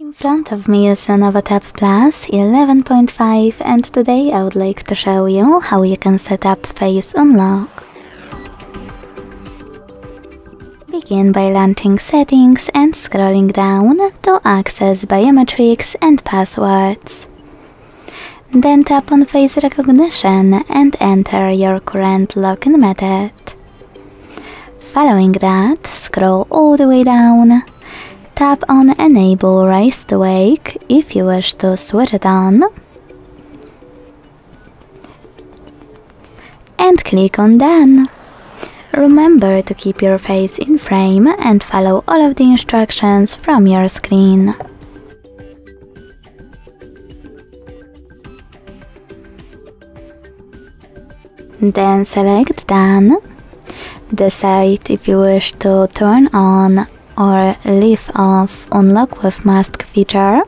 In front of me is LENOVO Tab Plus 11.5 and today I would like to show you how you can set up Face Unlock. Begin by launching Settings and scrolling down to access Biometrics and Passwords. Then tap on Face Recognition and enter your current login method. Following that, scroll all the way down. Tap on Enable Raise to Wake if you wish to switch it on. And click on Done. Remember to keep your face in frame and follow all of the instructions from your screen. Then select Done. Decide if you wish to turn on or leave off Unlock with Mask feature,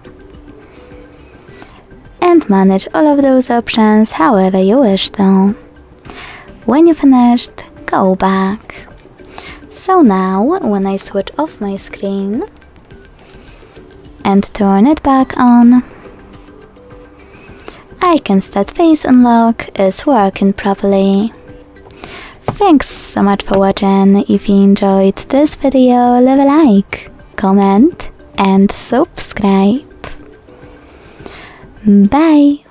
and manage all of those options however you wish to. When you finished, go back. So now, when I switch off my screen and turn it back on, I can state Face Unlock is working properly. Thanks so much for watching. If you enjoyed this video, leave a like, comment and subscribe. Bye!